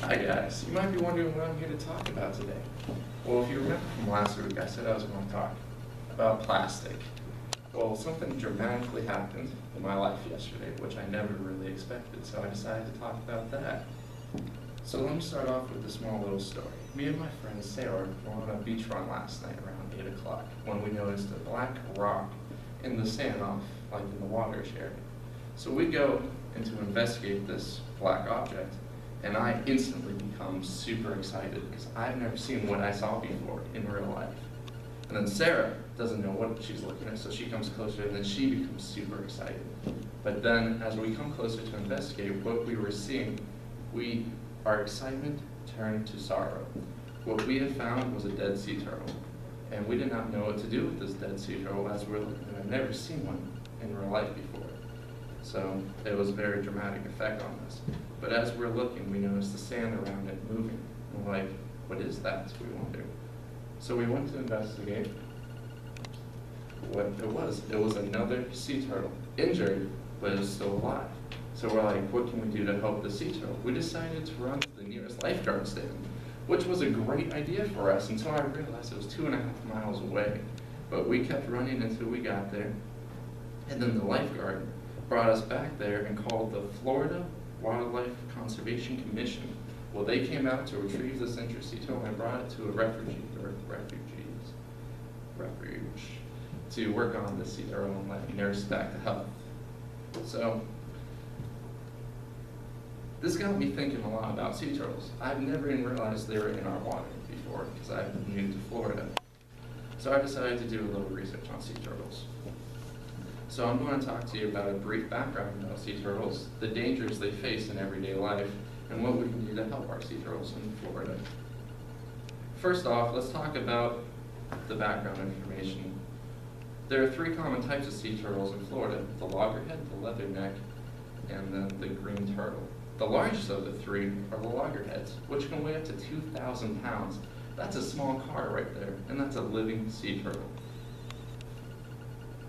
Hi guys, you might be wondering what I'm here to talk about today. Well, if you remember from last week, I said I was going to talk about plastic. Well, something dramatically happened in my life yesterday, which I never really expected, so I decided to talk about that. So let me start off with a small little story. Me and my friend Sarah were on a beach run last night around 8 o'clock when we noticed a black rock in the sand off, like in the water's area. So we go in to investigate this black object, and I instantly become super excited because I've never seen what I saw before in real life. And then Sarah doesn't know what she's looking at, so she comes closer and then she becomes super excited. But then as we come closer to investigate what we were seeing, our excitement turned to sorrow. What we had found was a dead sea turtle, and we did not know what to do with this dead sea turtle as we were looking, and I've never seen one in real life before. So it was a very dramatic effect on us. But as we're looking, we noticed the sand around it moving. And we're like, what is that? We wonder. So we went to investigate what it was. It was another sea turtle, injured, but it was still alive. So we're like, what can we do to help the sea turtle? We decided to run to the nearest lifeguard stand, which was a great idea for us until I realized it was 2.5 miles away. But we kept running until we got there. And then the lifeguard brought us back there and called the Florida Wildlife Conservation Commission. Well, they came out to retrieve this injured sea turtle and brought it to a refuge to work on the sea turtle and let nurse back to health. So this got me thinking a lot about sea turtles. I've never even realized they were in our water before because I've been new to Florida. So I decided to do a little research on sea turtles. So I'm going to talk to you about a brief background about sea turtles, the dangers they face in everyday life, and what we can do to help our sea turtles in Florida. First off, let's talk about the background information. There are 3 common types of sea turtles in Florida: the loggerhead, the leatherneck, and then the green turtle. The largest of the 3 are the loggerheads, which can weigh up to 2,000 pounds. That's a small car right there, and that's a living sea turtle.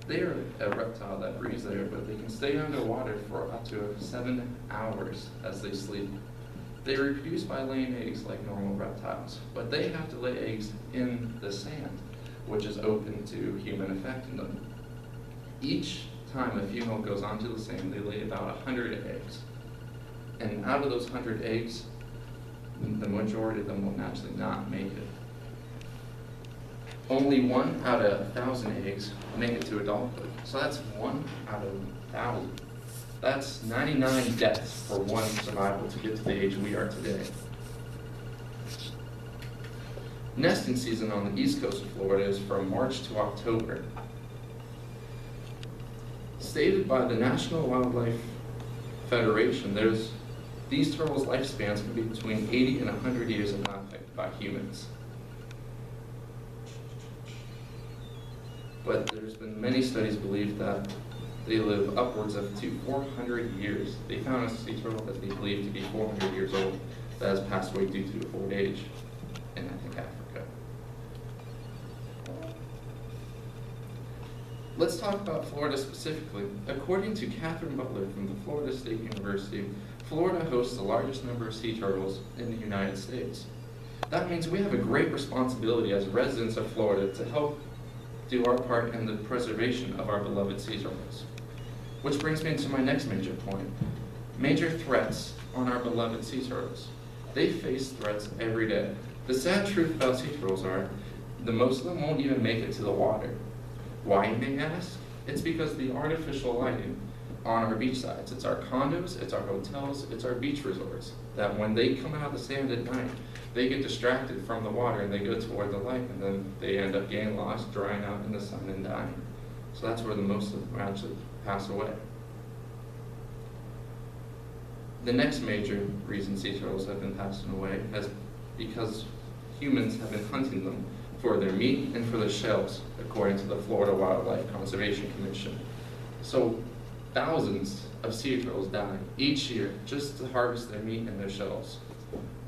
They are a reptile that breathes there, but they can stay underwater for up to 7 hours as they sleep. They reproduce by laying eggs like normal reptiles, but they have to lay eggs in the sand, which is open to human affecting them. Each time a female goes onto the sand, they lay about 100 eggs. And out of those 100 eggs, the majority of them will naturally not make it. Only 1 out of 1,000 eggs make it to adulthood. So that's 1 out of 1,000. That's 99 deaths for one survival to get to the age we are today. Nesting season on the east coast of Florida is from March to October. Stated by the National Wildlife Federation, these turtles' lifespans can be between 80 and 100 years if not affected by humans. But there's been many studies believe that they live upwards of to 400 years. They found a sea turtle that they believe to be 400 years old that has passed away due to old age in, I think, Africa. Let's talk about Florida specifically. According to Catherine Butler from the Florida State University, Florida hosts the largest number of sea turtles in the United States. That means we have a great responsibility as residents of Florida to help do our part in the preservation of our beloved sea turtles. Which brings me to my next major point. Major threats on our beloved sea turtles. They face threats every day. The sad truth about sea turtles are the most of them won't even make it to the water. Why, you may ask? It's because the artificial lighting on our beach sides. It's our condos, it's our hotels, it's our beach resorts, that when they come out of the sand at night, they get distracted from the water and they go toward the light, and then they end up getting lost, drying out in the sun and dying. So that's where the most of them actually pass away. The next major reason sea turtles have been passing away is because humans have been hunting them for their meat and for their shells, according to the Florida Wildlife Conservation Commission. So thousands of sea turtles die each year just to harvest their meat and their shells.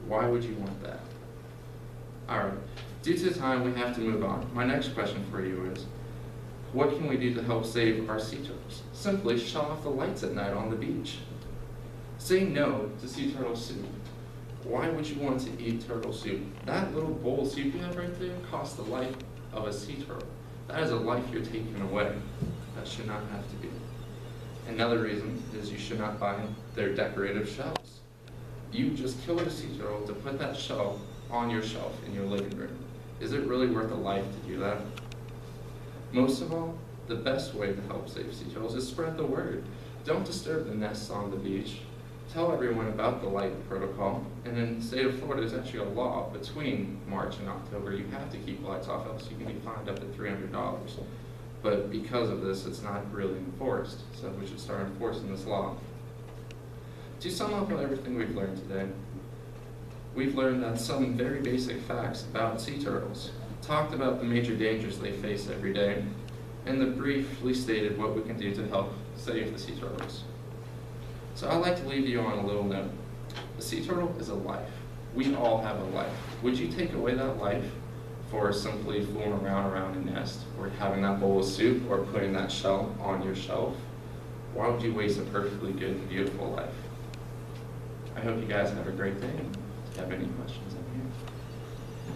Why would you want that? Alright, due to time, we have to move on. My next question for you is, what can we do to help save our sea turtles? Simply shut off the lights at night on the beach. Say no to sea turtle soup. Why would you want to eat turtle soup? That little bowl of soup you have right there costs the life of a sea turtle. That is a life you're taking away. That should not have to be. Another reason is you should not buy their decorative shells. You just killed a sea turtle to put that shell on your shelf in your living room. Is it really worth a life to do that? Most of all, the best way to help save sea turtles is spread the word. Don't disturb the nests on the beach. Tell everyone about the light protocol. And in the state of Florida, there's actually a law between March and October. You have to keep lights off, else you can be fined up to $300. But because of this, it's not really enforced. So we should start enforcing this law. To sum up everything we've learned today, we've learned that some very basic facts about sea turtles, talked about the major dangers they face every day, and then briefly stated what we can do to help save the sea turtles. So I'd like to leave you on a little note. The sea turtle is a life. We all have a life. Would you take away that life for simply fooling around a nest, or having that bowl of soup, or putting that shell on your shelf? Why would you waste a perfectly good and beautiful life? I hope you guys have a great day. If you have any questions, I'm here.